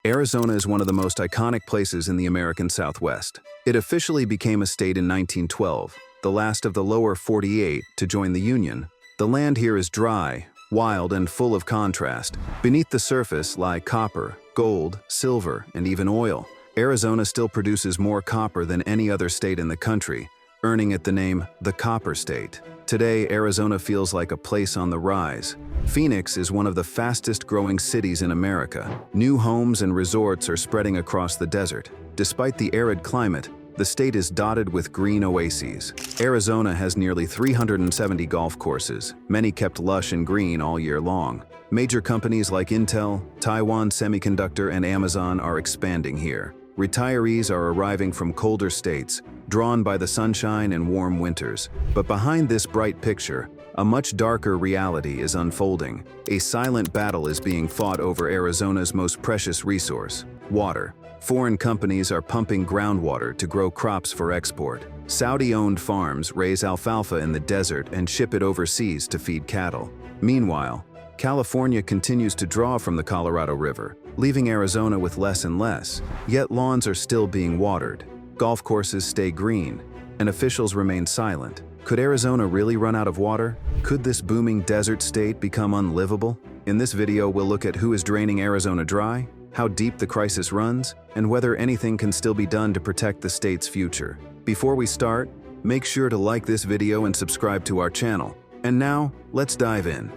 Arizona is one of the most iconic places in the American Southwest. It officially became a state in 1912, the last of the lower 48 to join the Union. The land here is dry, wild, and full of contrast. Beneath the surface lie copper, gold, silver, and even oil. Arizona still produces more copper than any other state in the country, earning it the name the Copper State. Today, Arizona feels like a place on the rise. Phoenix is one of the fastest-growing cities in America. New homes and resorts are spreading across the desert. Despite the arid climate, the state is dotted with green oases. Arizona has nearly 370 golf courses, many kept lush and green all year long. Major companies like Intel, Taiwan Semiconductor, and Amazon are expanding here. Retirees are arriving from colder states, drawn by the sunshine and warm winters. But behind this bright picture, a much darker reality is unfolding. A silent battle is being fought over Arizona's most precious resource, water. Foreign companies are pumping groundwater to grow crops for export. Saudi-owned farms raise alfalfa in the desert and ship it overseas to feed cattle. Meanwhile, California continues to draw from the Colorado River, leaving Arizona with less and less. Yet lawns are still being watered, golf courses stay green, and officials remain silent. Could Arizona really run out of water? Could this booming desert state become unlivable? In this video, we'll look at who is draining Arizona dry, how deep the crisis runs, and whether anything can still be done to protect the state's future. Before we start, make sure to like this video and subscribe to our channel. And now, let's dive in.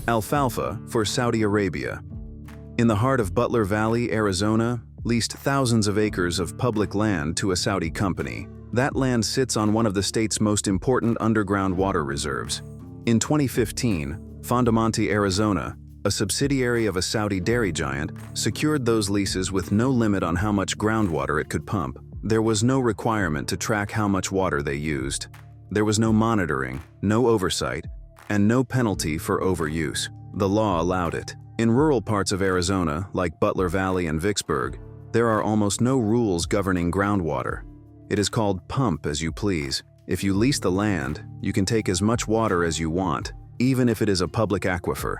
Alfalfa for Saudi Arabia. In the heart of Butler Valley, Arizona, leased thousands of acres of public land to a Saudi company. That land sits on one of the state's most important underground water reserves. In 2015, Fondamonte, Arizona, a subsidiary of a Saudi dairy giant, secured those leases with no limit on how much groundwater it could pump. There was no requirement to track how much water they used. There was no monitoring, no oversight, and no penalty for overuse. The law allowed it. In rural parts of Arizona, like Butler Valley and Vicksburg, there are almost no rules governing groundwater. It is called pump as you please. If you lease the land, you can take as much water as you want, even if it is a public aquifer.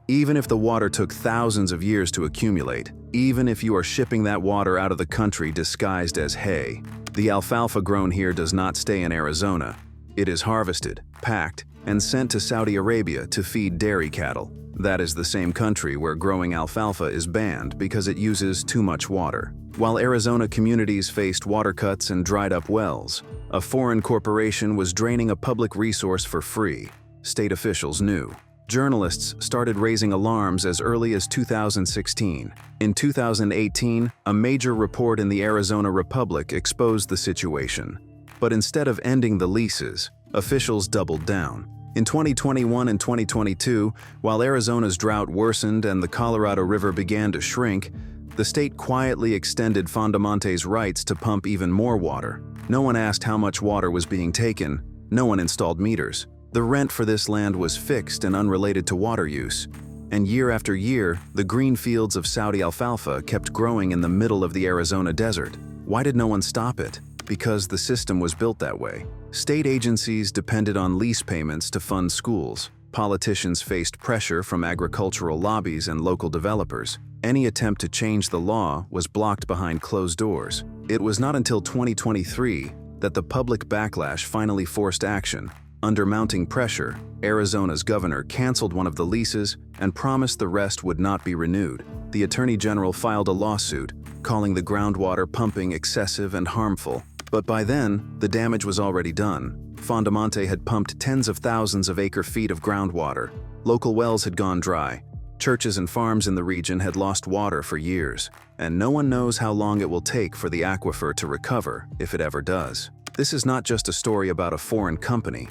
Even if the water took thousands of years to accumulate, even if you are shipping that water out of the country disguised as hay. The alfalfa grown here does not stay in Arizona. It is harvested, packed, and sent to Saudi Arabia to feed dairy cattle. That is the same country where growing alfalfa is banned because it uses too much water. While Arizona communities faced water cuts and dried up wells, a foreign corporation was draining a public resource for free. State officials knew. Journalists started raising alarms as early as 2016. In 2018, a major report in the Arizona Republic exposed the situation. But instead of ending the leases, officials doubled down. In 2021 and 2022, while Arizona's drought worsened and the Colorado River began to shrink, the state quietly extended Fondamonte's rights to pump even more water. No one asked how much water was being taken. No one installed meters. The rent for this land was fixed and unrelated to water use. And year after year, the green fields of Saudi alfalfa kept growing in the middle of the Arizona desert. Why did no one stop it? Because the system was built that way. State agencies depended on lease payments to fund schools. Politicians faced pressure from agricultural lobbies and local developers. Any attempt to change the law was blocked behind closed doors. It was not until 2023 that the public backlash finally forced action. Under mounting pressure, Arizona's governor canceled one of the leases and promised the rest would not be renewed. The Attorney General filed a lawsuit, calling the groundwater pumping excessive and harmful. But by then, the damage was already done. Fondamonte had pumped tens of thousands of acre-feet of groundwater. Local wells had gone dry. Churches and farms in the region had lost water for years. And no one knows how long it will take for the aquifer to recover, if it ever does. This is not just a story about a foreign company.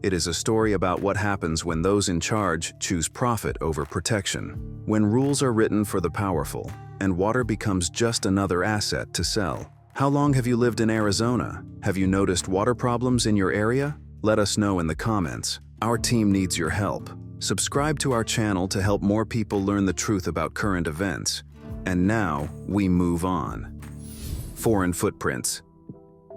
It is a story about what happens when those in charge choose profit over protection. When rules are written for the powerful, and water becomes just another asset to sell. How long have you lived in Arizona? Have you noticed water problems in your area? Let us know in the comments. Our team needs your help. Subscribe to our channel to help more people learn the truth about current events. And now, we move on. Foreign footprints.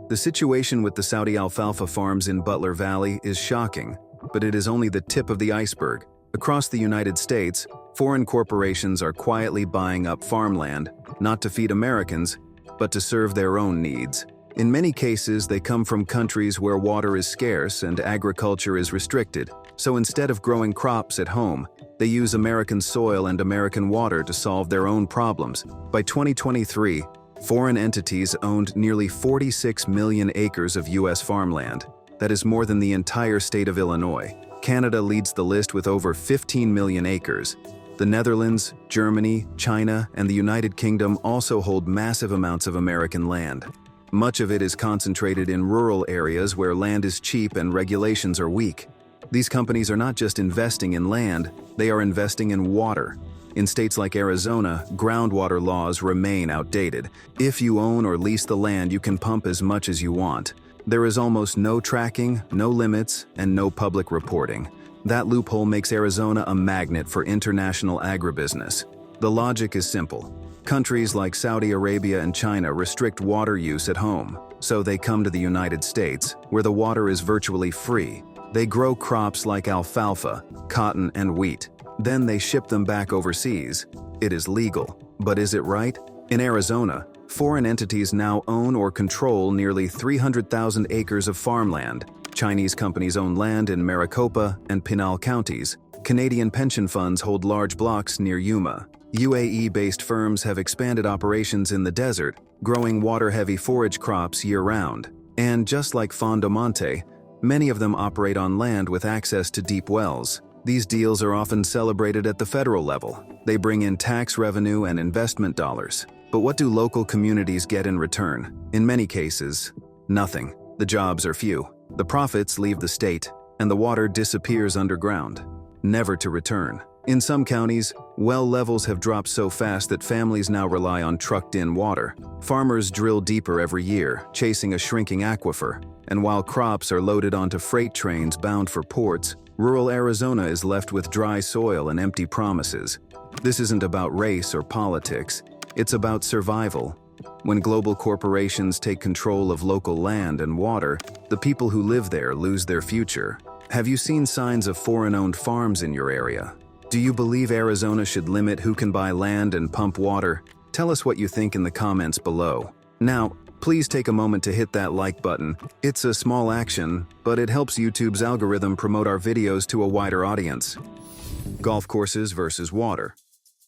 The situation with the Saudi alfalfa farms in Butler Valley is shocking, but it is only the tip of the iceberg. Across the United States, Foreign corporations are quietly buying up farmland, not to feed Americans, but to serve their own needs. In many cases, they come from countries where water is scarce and agriculture is restricted, so instead of growing crops at home, they use American soil and American water to solve their own problems. By 2023, foreign entities owned nearly 46 million acres of U.S. farmland. That is more than the entire state of Illinois. Canada leads the list with over 15 million acres. The Netherlands, Germany, China, and the United Kingdom also hold massive amounts of American land. Much of it is concentrated in rural areas where land is cheap and regulations are weak. These companies are not just investing in land, they are investing in water. In states like Arizona, groundwater laws remain outdated. If you own or lease the land, you can pump as much as you want. There is almost no tracking, no limits, and no public reporting. That loophole makes Arizona a magnet for international agribusiness. The logic is simple. Countries like Saudi Arabia and China restrict water use at home, so they come to the United States, where the water is virtually free. They grow crops like alfalfa, cotton, and wheat. Then they ship them back overseas. It is legal. But is it right? In Arizona, foreign entities now own or control nearly 300,000 acres of farmland. Chinese companies own land in Maricopa and Pinal counties. Canadian pension funds hold large blocks near Yuma. UAE-based firms have expanded operations in the desert, growing water-heavy forage crops year-round. And just like Fondomonte, many of them operate on land with access to deep wells. These deals are often celebrated at the federal level. They bring in tax revenue and investment dollars. But what do local communities get in return? In many cases, nothing. The jobs are few. The profits leave the state, and the water disappears underground, never to return. In some counties, well levels have dropped so fast that families now rely on trucked-in water. Farmers drill deeper every year, chasing a shrinking aquifer. And while crops are loaded onto freight trains bound for ports, rural Arizona is left with dry soil and empty promises. This isn't about race or politics. It's about survival. When global corporations take control of local land and water, the people who live there lose their future. Have you seen signs of foreign-owned farms in your area? Do you believe Arizona should limit who can buy land and pump water? Tell us what you think in the comments below. Now, please take a moment to hit that like button. It's a small action, but it helps YouTube's algorithm promote our videos to a wider audience. Golf courses versus water.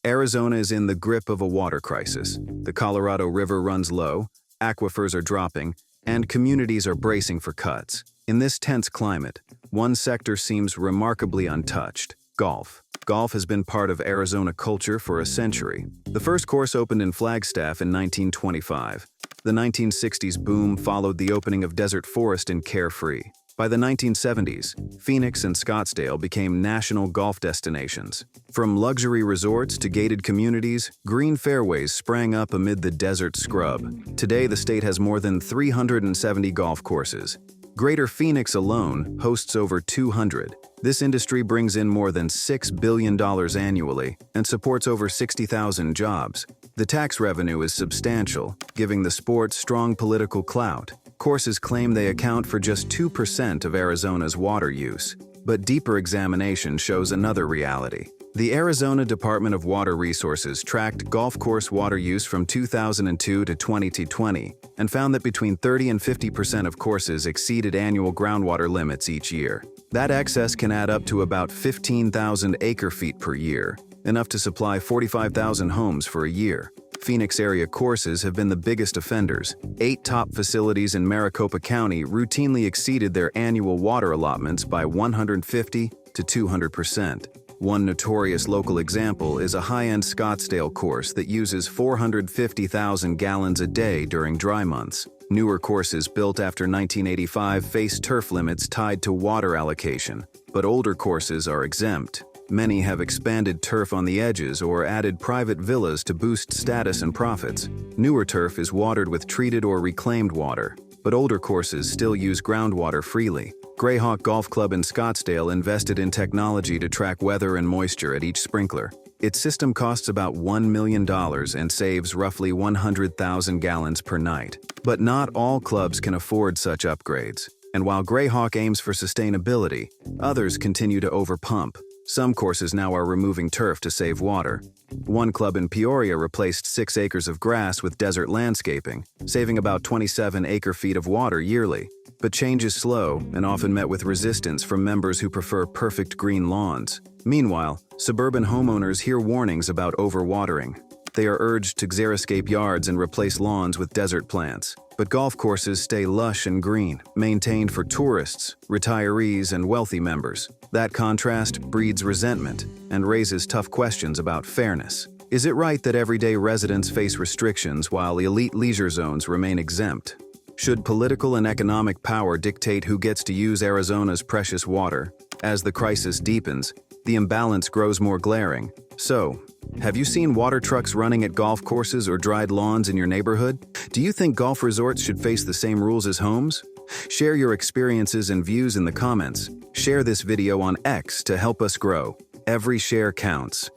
Arizona is in the grip of a water crisis. The Colorado River runs low, aquifers are dropping, and communities are bracing for cuts. In this tense climate, one sector seems remarkably untouched: golf. Golf has been part of Arizona culture for a century. The first course opened in Flagstaff in 1925. The 1960s boom followed the opening of Desert Forest in Carefree. By the 1970s, Phoenix and Scottsdale became national golf destinations. From luxury resorts to gated communities, green fairways sprang up amid the desert scrub. Today, the state has more than 370 golf courses. Greater Phoenix alone hosts over 200. This industry brings in more than $6 billion annually and supports over 60,000 jobs. The tax revenue is substantial, giving the sport strong political clout. Courses claim they account for just 2% of Arizona's water use. But deeper examination shows another reality. The Arizona Department of Water Resources tracked golf course water use from 2002 to 2020 and found that between 30 and 50% of courses exceeded annual groundwater limits each year. That excess can add up to about 15,000 acre-feet per year, enough to supply 45,000 homes for a year. Phoenix area courses have been the biggest offenders. 8 top facilities in Maricopa County routinely exceeded their annual water allotments by 150 to 200%. One notorious local example is a high-end Scottsdale course that uses 450,000 gallons a day during dry months. Newer courses built after 1985 face turf limits tied to water allocation, but older courses are exempt. Many have expanded turf on the edges or added private villas to boost status and profits. Newer turf is watered with treated or reclaimed water, but older courses still use groundwater freely. Greyhawk Golf Club in Scottsdale invested in technology to track weather and moisture at each sprinkler. Its system costs about $1 million and saves roughly 100,000 gallons per night. But not all clubs can afford such upgrades. And while Greyhawk aims for sustainability, others continue to overpump. Some courses now are removing turf to save water. One club in Peoria replaced 6 acres of grass with desert landscaping, saving about 27 acre-feet of water yearly. But change is slow and often met with resistance from members who prefer perfect green lawns. Meanwhile, suburban homeowners hear warnings about overwatering. They are urged to xeriscape yards and replace lawns with desert plants. But golf courses stay lush and green, maintained for tourists, retirees, and wealthy members. That contrast breeds resentment and raises tough questions about fairness. Is it right that everyday residents face restrictions while elite leisure zones remain exempt? Should political and economic power dictate who gets to use Arizona's precious water? As the crisis deepens, the imbalance grows more glaring. So, have you seen water trucks running at golf courses or dried lawns in your neighborhood? Do you think golf resorts should face the same rules as homes? Share your experiences and views in the comments. Share this video on X to help us grow. Every share counts.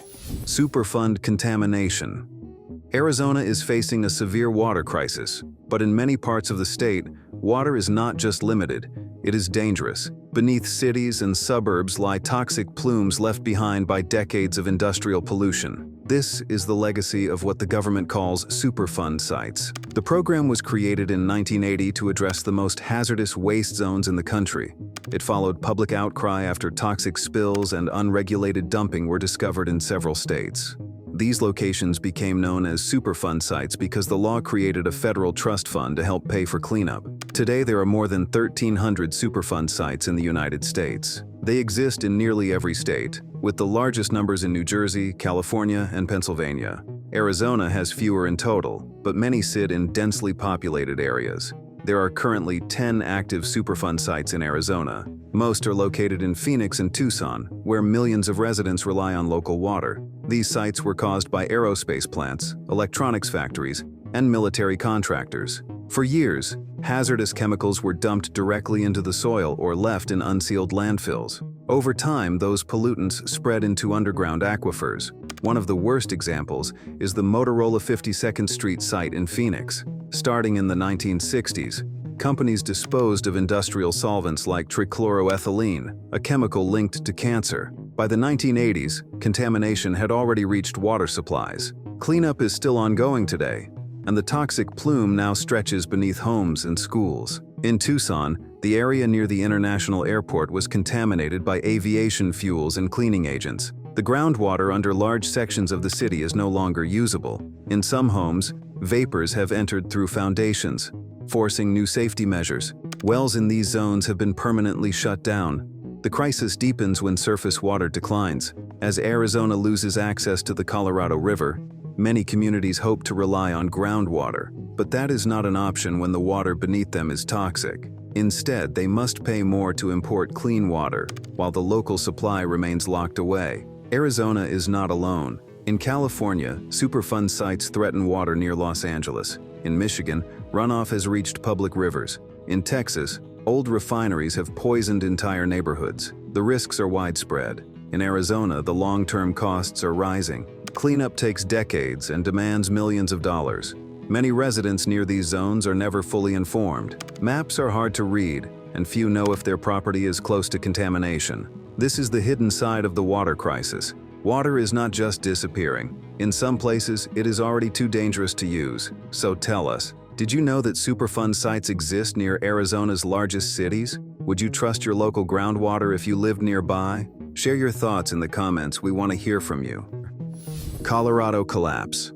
Superfund Contamination. Arizona is facing a severe water crisis, but in many parts of the state, water is not just limited, it is dangerous. Beneath cities and suburbs lie toxic plumes left behind by decades of industrial pollution. This is the legacy of what the government calls Superfund sites. The program was created in 1980 to address the most hazardous waste zones in the country. It followed public outcry after toxic spills and unregulated dumping were discovered in several states. These locations became known as Superfund sites because the law created a federal trust fund to help pay for cleanup. Today, there are more than 1,300 Superfund sites in the United States. They exist in nearly every state, with the largest numbers in New Jersey, California, and Pennsylvania. Arizona has fewer in total, but many sit in densely populated areas. There are currently 10 active Superfund sites in Arizona. Most are located in Phoenix and Tucson, where millions of residents rely on local water. These sites were caused by aerospace plants, electronics factories, and military contractors. For years, hazardous chemicals were dumped directly into the soil or left in unsealed landfills. Over time, those pollutants spread into underground aquifers. One of the worst examples is the Motorola 52nd Street site in Phoenix. Starting in the 1960s, companies disposed of industrial solvents like trichloroethylene, a chemical linked to cancer. By the 1980s, contamination had already reached water supplies. Cleanup is still ongoing today, and the toxic plume now stretches beneath homes and schools. In Tucson, the area near the international airport was contaminated by aviation fuels and cleaning agents. The groundwater under large sections of the city is no longer usable. In some homes, vapors have entered through foundations, forcing new safety measures. Wells in these zones have been permanently shut down. The crisis deepens when surface water declines. As Arizona loses access to the Colorado River, many communities hope to rely on groundwater, but that is not an option when the water beneath them is toxic. Instead, they must pay more to import clean water, while the local supply remains locked away. Arizona is not alone. In California, Superfund sites threaten water near Los Angeles. In Michigan, runoff has reached public rivers. In Texas, old refineries have poisoned entire neighborhoods. The risks are widespread. In Arizona, the long-term costs are rising. Cleanup takes decades and demands millions of dollars. Many residents near these zones are never fully informed. Maps are hard to read, and few know if their property is close to contamination. This is the hidden side of the water crisis. Water is not just disappearing. In some places, it is already too dangerous to use. So tell us, did you know that Superfund sites exist near Arizona's largest cities? Would you trust your local groundwater if you lived nearby? Share your thoughts in the comments. We want to hear from you. Colorado collapse.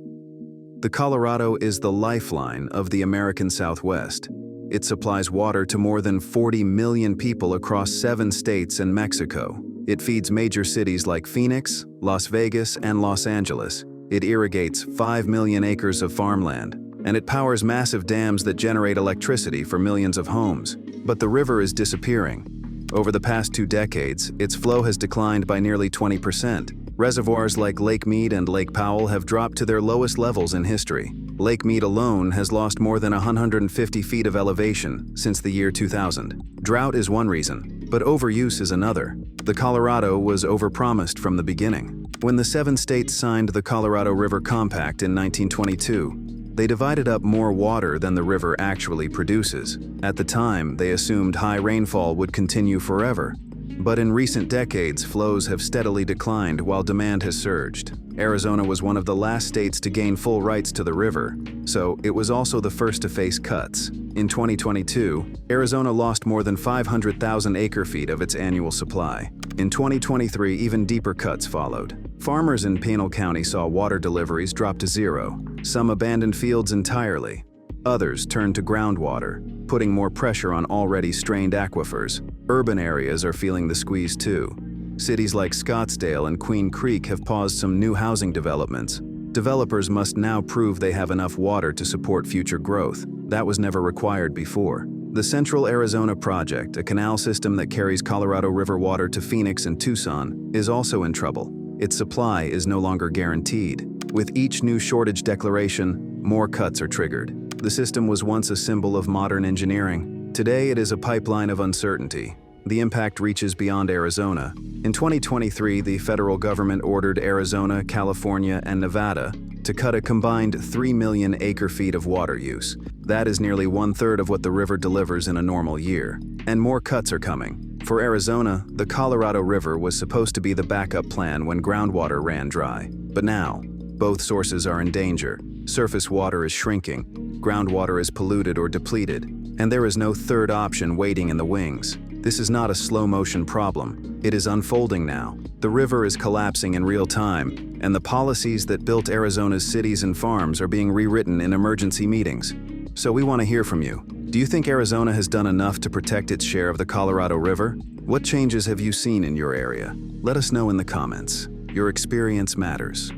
The Colorado is the lifeline of the American Southwest. It supplies water to more than 40 million people across 7 states and Mexico. It feeds major cities like Phoenix, Las Vegas, and Los Angeles. It irrigates 5 million acres of farmland, and it powers massive dams that generate electricity for millions of homes. But the river is disappearing. Over the past 2 decades, its flow has declined by nearly 20%. Reservoirs like Lake Mead and Lake Powell have dropped to their lowest levels in history. Lake Mead alone has lost more than 150 feet of elevation since the year 2000. Drought is one reason, but overuse is another. The Colorado was overpromised from the beginning. When the 7 states signed the Colorado River Compact in 1922, they divided up more water than the river actually produces. At the time, they assumed high rainfall would continue forever. But in recent decades, flows have steadily declined while demand has surged. Arizona was one of the last states to gain full rights to the river, so it was also the first to face cuts. In 2022, Arizona lost more than 500,000 acre-feet of its annual supply. In 2023, even deeper cuts followed. Farmers in Pinal County saw water deliveries drop to zero. Some abandoned fields entirely. Others turned to groundwater, putting more pressure on already strained aquifers. Urban areas are feeling the squeeze too. Cities like Scottsdale and Queen Creek have paused some new housing developments. Developers must now prove they have enough water to support future growth. That was never required before. The Central Arizona Project, a canal system that carries Colorado River water to Phoenix and Tucson, is also in trouble. Its supply is no longer guaranteed. With each new shortage declaration, more cuts are triggered. The system was once a symbol of modern engineering. Today it is a pipeline of uncertainty. The impact reaches beyond Arizona. In 2023, the federal government ordered Arizona, California, and Nevada to cut a combined 3 million acre-feet of water use. That is nearly 1/3 of what the river delivers in a normal year. And more cuts are coming. For Arizona, the Colorado River was supposed to be the backup plan when groundwater ran dry. But now, both sources are in danger. Surface water is shrinking, groundwater is polluted or depleted, and there is no third option waiting in the wings. This is not a slow-motion problem. It is unfolding now. The river is collapsing in real time, and the policies that built Arizona's cities and farms are being rewritten in emergency meetings. So we want to hear from you. Do you think Arizona has done enough to protect its share of the Colorado River? What changes have you seen in your area? Let us know in the comments. Your experience matters.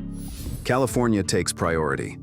California takes priority.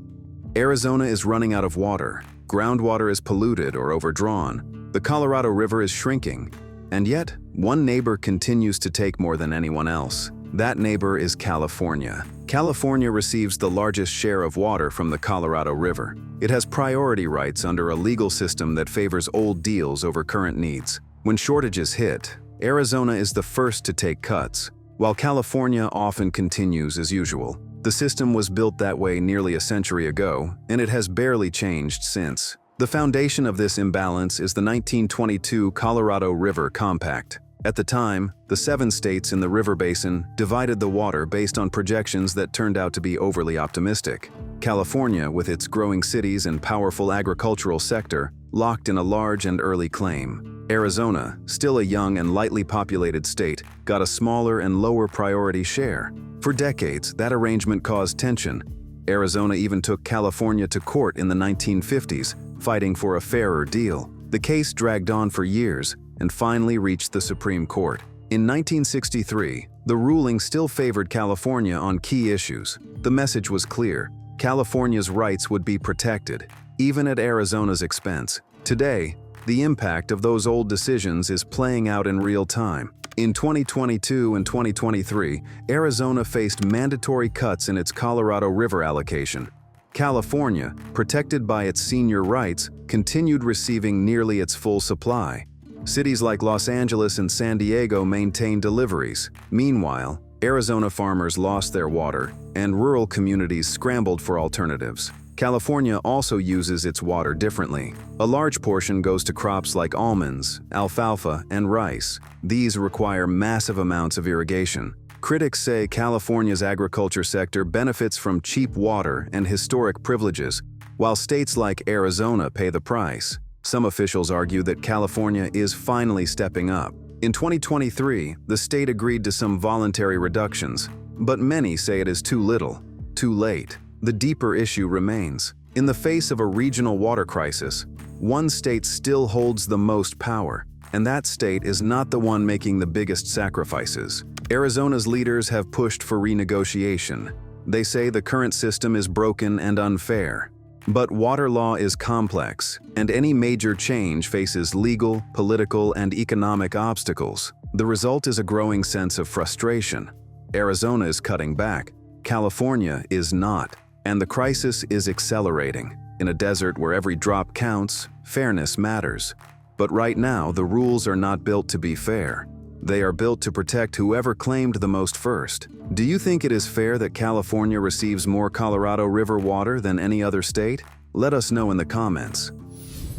Arizona is running out of water. Groundwater is polluted or overdrawn. The Colorado River is shrinking. And yet, one neighbor continues to take more than anyone else. That neighbor is California. California receives the largest share of water from the Colorado River. It has priority rights under a legal system that favors old deals over current needs. When shortages hit, Arizona is the first to take cuts, while California often continues as usual. The system was built that way nearly a century ago, and it has barely changed since. The foundation of this imbalance is the 1922 Colorado River Compact. At the time, the 7 states in the river basin divided the water based on projections that turned out to be overly optimistic. California, with its growing cities and powerful agricultural sector, locked in a large and early claim. Arizona, still a young and lightly populated state, got a smaller and lower priority share. For decades, that arrangement caused tension. Arizona even took California to court in the 1950s, fighting for a fairer deal. The case dragged on for years and finally reached the Supreme Court. In 1963, the ruling still favored California on key issues. The message was clear: California's rights would be protected, even at Arizona's expense. Today, the impact of those old decisions is playing out in real time. In 2022 and 2023, Arizona faced mandatory cuts in its Colorado River allocation. California, protected by its senior rights, continued receiving nearly its full supply. Cities like Los Angeles and San Diego maintained deliveries. Meanwhile, Arizona farmers lost their water, and rural communities scrambled for alternatives. California also uses its water differently. A large portion goes to crops like almonds, alfalfa, and rice. These require massive amounts of irrigation. Critics say California's agriculture sector benefits from cheap water and historic privileges, while states like Arizona pay the price. Some officials argue that California is finally stepping up. In 2023, the state agreed to some voluntary reductions, but many say it is too little, too late. The deeper issue remains. In the face of a regional water crisis, one state still holds the most power, and that state is not the one making the biggest sacrifices. Arizona's leaders have pushed for renegotiation. They say the current system is broken and unfair. But water law is complex, and any major change faces legal, political, and economic obstacles. The result is a growing sense of frustration. Arizona is cutting back. California is not. And the crisis is accelerating. In a desert where every drop counts, fairness matters. But right now, the rules are not built to be fair. They are built to protect whoever claimed the most first. Do you think it is fair that California receives more Colorado River water than any other state? Let us know in the comments.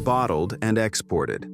Bottled and exported.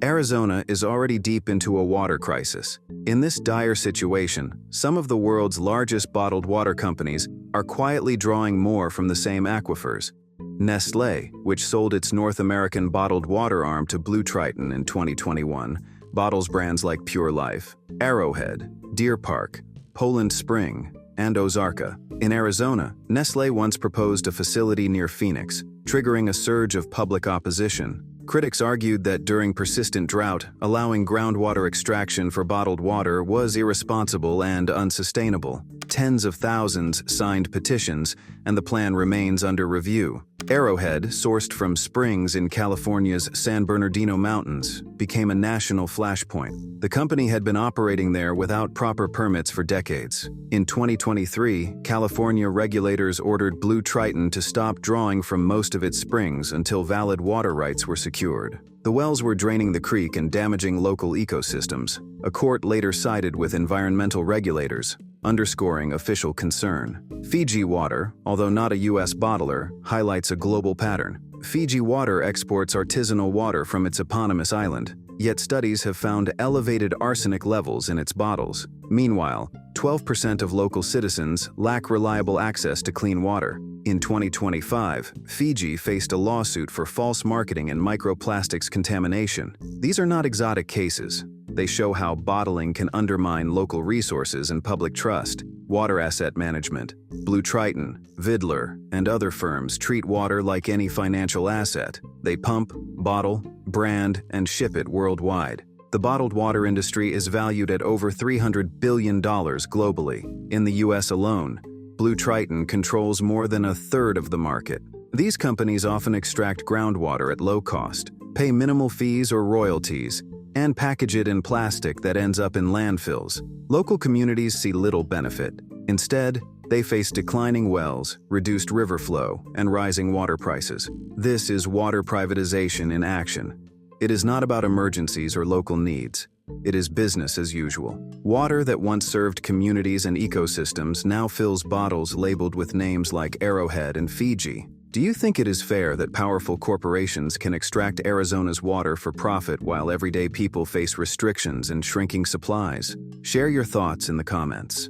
Arizona is already deep into a water crisis. In this dire situation, some of the world's largest bottled water companies are quietly drawing more from the same aquifers. Nestlé, which sold its North American bottled water arm to Blue Triton in 2021, bottles brands like Pure Life, Arrowhead, Deer Park, Poland Spring, and Ozarka. In Arizona, Nestlé once proposed a facility near Phoenix, triggering a surge of public opposition. Critics argued that during persistent drought, allowing groundwater extraction for bottled water was irresponsible and unsustainable. Tens of thousands signed petitions, and the plan remains under review. Arrowhead, sourced from springs in California's San Bernardino Mountains, became a national flashpoint. The company had been operating there without proper permits for decades. In 2023, California regulators ordered Blue Triton to stop drawing from most of its springs until valid water rights were secured. The wells were draining the creek and damaging local ecosystems. A court later sided with environmental regulators, underscoring official concern. Fiji Water, although not a U.S. bottler, highlights a global pattern. Fiji Water exports artisanal water from its eponymous island, yet studies have found elevated arsenic levels in its bottles. Meanwhile, 12% of local citizens lack reliable access to clean water. In 2025, Fiji faced a lawsuit for false marketing and microplastics contamination. These are not exotic cases. They show how bottling can undermine local resources and public trust. Water asset management. Blue Triton, Vidler, and other firms treat water like any financial asset. They pump, bottle, brand, and ship it worldwide. The bottled water industry is valued at over $300 billion globally. In the U.S. alone, Blue Triton controls more than a third of the market. These companies often extract groundwater at low cost, pay minimal fees or royalties, and package it in plastic that ends up in landfills. Local communities see little benefit. Instead, they face declining wells, reduced river flow, and rising water prices. This is water privatization in action. It is not about emergencies or local needs. It is business as usual. Water that once served communities and ecosystems now fills bottles labeled with names like Arrowhead and Fiji. Do you think it is fair that powerful corporations can extract Arizona's water for profit while everyday people face restrictions and shrinking supplies? Share your thoughts in the comments.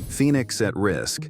Phoenix at risk.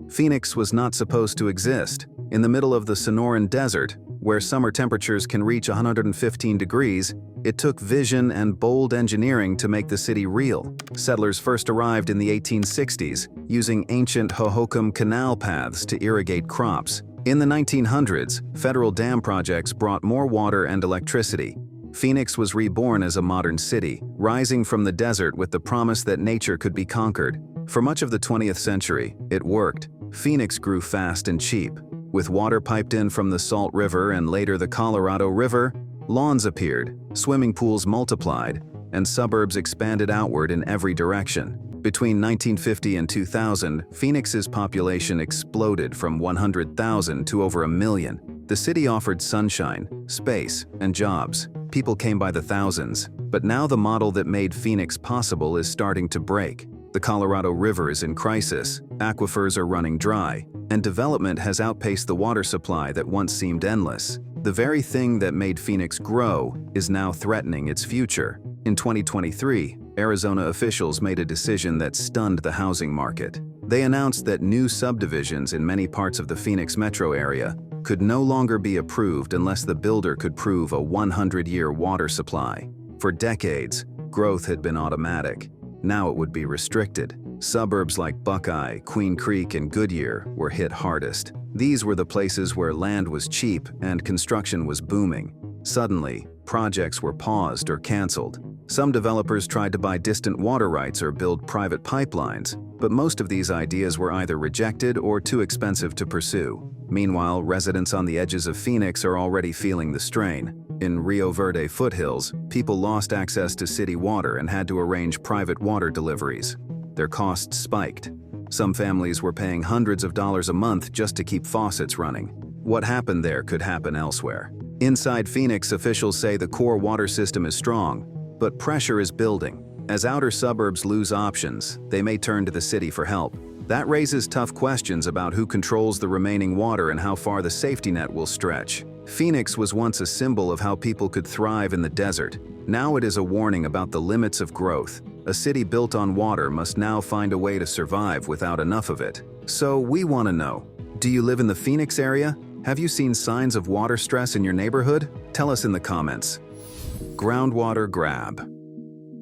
Phoenix was not supposed to exist. In the middle of the Sonoran Desert, where summer temperatures can reach 115 degrees, it took vision and bold engineering to make the city real. Settlers first arrived in the 1860s, using ancient Hohokam canal paths to irrigate crops. In the 1900s, federal dam projects brought more water and electricity. Phoenix was reborn as a modern city, rising from the desert with the promise that nature could be conquered. For much of the 20th century, it worked. Phoenix grew fast and cheap. With water piped in from the Salt River and later the Colorado River, lawns appeared, swimming pools multiplied, and suburbs expanded outward in every direction. Between 1950 and 2000, Phoenix's population exploded from 100,000 to over 1 million. The city offered sunshine, space, and jobs. People came by the thousands. But now the model that made Phoenix possible is starting to break. The Colorado River is in crisis, aquifers are running dry, and development has outpaced the water supply that once seemed endless. The very thing that made Phoenix grow is now threatening its future. In 2023, Arizona officials made a decision that stunned the housing market. They announced that new subdivisions in many parts of the Phoenix metro area could no longer be approved unless the builder could prove a 100-year water supply. For decades, growth had been automatic. Now it would be restricted. Suburbs like Buckeye, Queen Creek, and Goodyear were hit hardest. These were the places where land was cheap and construction was booming. Suddenly, projects were paused or canceled. Some developers tried to buy distant water rights or build private pipelines, but most of these ideas were either rejected or too expensive to pursue. Meanwhile, residents on the edges of Phoenix are already feeling the strain. In Rio Verde foothills, people lost access to city water and had to arrange private water deliveries. Their costs spiked. Some families were paying hundreds of dollars a month just to keep faucets running. What happened there could happen elsewhere. Inside Phoenix, officials say the core water system is strong, but pressure is building. As outer suburbs lose options, they may turn to the city for help. That raises tough questions about who controls the remaining water and how far the safety net will stretch. Phoenix was once a symbol of how people could thrive in the desert. Now it is a warning about the limits of growth. A city built on water must now find a way to survive without enough of it. So we want to know, do you live in the Phoenix area? Have you seen signs of water stress in your neighborhood? Tell us in the comments. Groundwater Grab.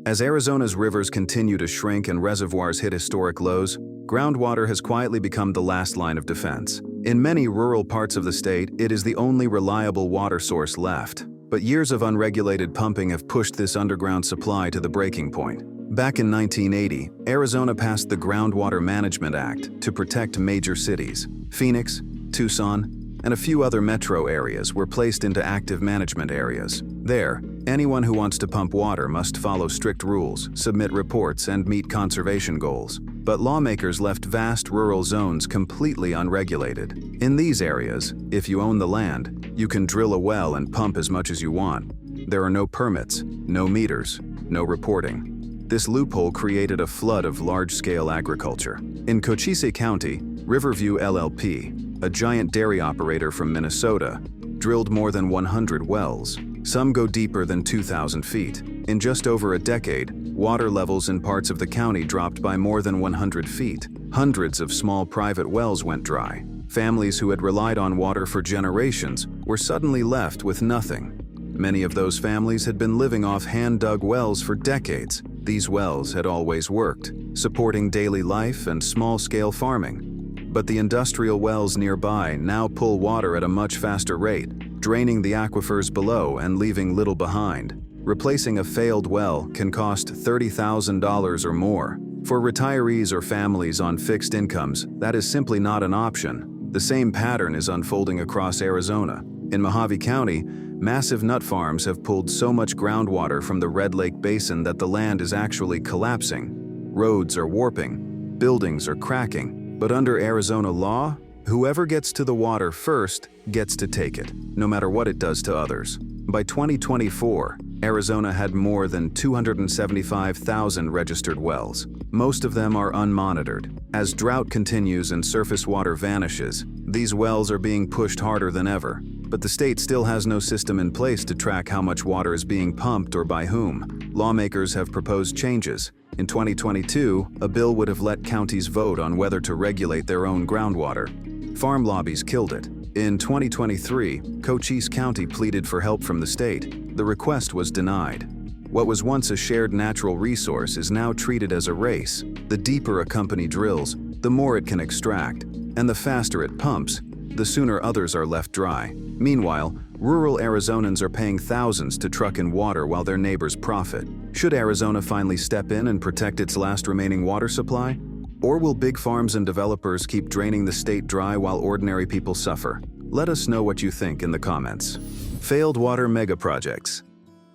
As Arizona's rivers continue to shrink and reservoirs hit historic lows, groundwater has quietly become the last line of defense. In many rural parts of the state, it is the only reliable water source left. But years of unregulated pumping have pushed this underground supply to the breaking point. Back in 1980, Arizona passed the Groundwater Management Act to protect major cities. Phoenix, Tucson, and a few other metro areas were placed into active management areas. There, anyone who wants to pump water must follow strict rules, submit reports, and meet conservation goals. But lawmakers left vast rural zones completely unregulated. In these areas, if you own the land, you can drill a well and pump as much as you want. There are no permits, no meters, no reporting. This loophole created a flood of large-scale agriculture. In Cochise County, Riverview LLP, a giant dairy operator from Minnesota, drilled more than 100 wells. Some go deeper than 2,000 feet. In just over a decade, water levels in parts of the county dropped by more than 100 feet. Hundreds of small private wells went dry. Families who had relied on water for generations were suddenly left with nothing. Many of those families had been living off hand-dug wells for decades. These wells had always worked, supporting daily life and small-scale farming. But the industrial wells nearby now pull water at a much faster rate, draining the aquifers below and leaving little behind. Replacing a failed well can cost $30,000 or more. For retirees or families on fixed incomes, that is simply not an option. The same pattern is unfolding across Arizona. In Mojave County, massive nut farms have pulled so much groundwater from the Red Lake Basin that the land is actually collapsing. Roads are warping, buildings are cracking, but under Arizona law, whoever gets to the water first gets to take it, no matter what it does to others. By 2024, Arizona had more than 275,000 registered wells. Most of them are unmonitored. As drought continues and surface water vanishes, these wells are being pushed harder than ever. But the state still has no system in place to track how much water is being pumped or by whom. Lawmakers have proposed changes. In 2022, a bill would have let counties vote on whether to regulate their own groundwater. Farm lobbies killed it. In 2023, Cochise County pleaded for help from the state. The request was denied. What was once a shared natural resource is now treated as a race. The deeper a company drills, the more it can extract, and the faster it pumps, the sooner others are left dry. Meanwhile, rural Arizonans are paying thousands to truck in water while their neighbors profit. Should Arizona finally step in and protect its last remaining water supply? Or will big farms and developers keep draining the state dry while ordinary people suffer? Let us know what you think in the comments. Failed water megaprojects.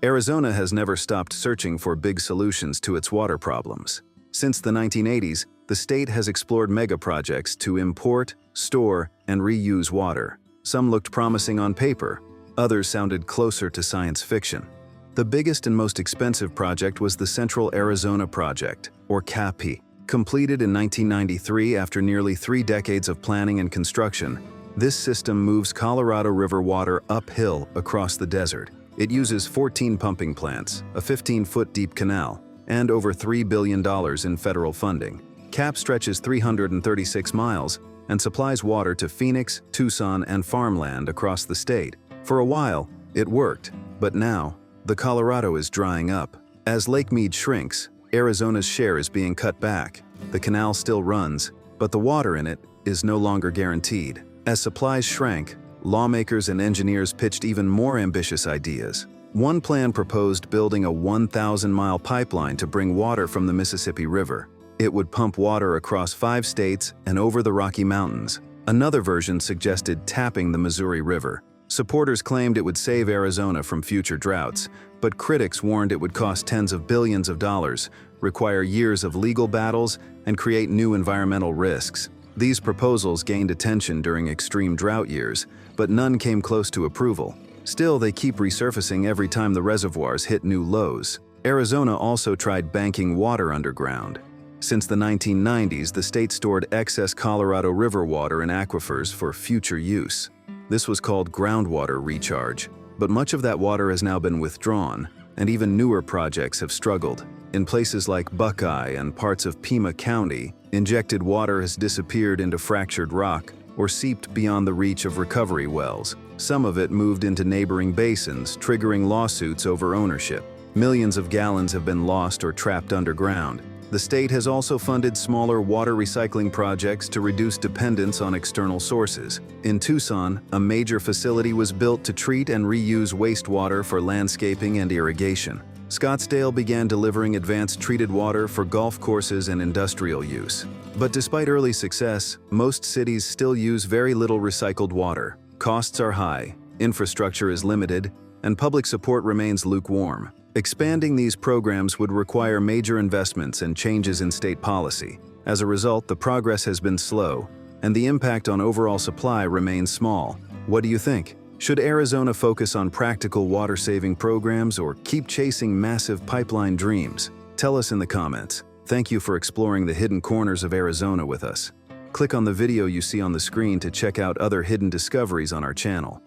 Arizona has never stopped searching for big solutions to its water problems. Since the 1980s, the state has explored megaprojects to import, store, and reuse water. Some looked promising on paper, others sounded closer to science fiction. The biggest and most expensive project was the Central Arizona Project, or CAPI. Completed in 1993 after nearly 3 decades of planning and construction, this system moves Colorado River water uphill across the desert. It uses 14 pumping plants, a 15-foot deep canal, and over $3 billion in federal funding. CAP stretches 336 miles and supplies water to Phoenix, Tucson, and farmland across the state. For a while, it worked, but now, the Colorado is drying up. As Lake Mead shrinks, Arizona's share is being cut back. The canal still runs, but the water in it is no longer guaranteed. As supplies shrank, lawmakers and engineers pitched even more ambitious ideas. One plan proposed building a 1,000-mile pipeline to bring water from the Mississippi River. It would pump water across 5 states and over the Rocky Mountains. Another version suggested tapping the Missouri River. Supporters claimed it would save Arizona from future droughts, but critics warned it would cost tens of billions of dollars, require years of legal battles, and create new environmental risks. These proposals gained attention during extreme drought years, but none came close to approval. Still, they keep resurfacing every time the reservoirs hit new lows. Arizona also tried banking water underground. Since the 1990s, the state stored excess Colorado River water in aquifers for future use. This was called groundwater recharge, but much of that water has now been withdrawn, and even newer projects have struggled. In places like Buckeye and parts of Pima County, injected water has disappeared into fractured rock or seeped beyond the reach of recovery wells. Some of it moved into neighboring basins, triggering lawsuits over ownership. Millions of gallons have been lost or trapped underground. The state has also funded smaller water recycling projects to reduce dependence on external sources. In Tucson, a major facility was built to treat and reuse wastewater for landscaping and irrigation. Scottsdale began delivering advanced treated water for golf courses and industrial use. But despite early success, most cities still use very little recycled water. Costs are high, infrastructure is limited, and public support remains lukewarm. Expanding these programs would require major investments and changes in state policy. As a result, the progress has been slow, and the impact on overall supply remains small. What do you think? Should Arizona focus on practical water-saving programs or keep chasing massive pipeline dreams? Tell us in the comments. Thank you for exploring the hidden corners of Arizona with us. Click on the video you see on the screen to check out other hidden discoveries on our channel.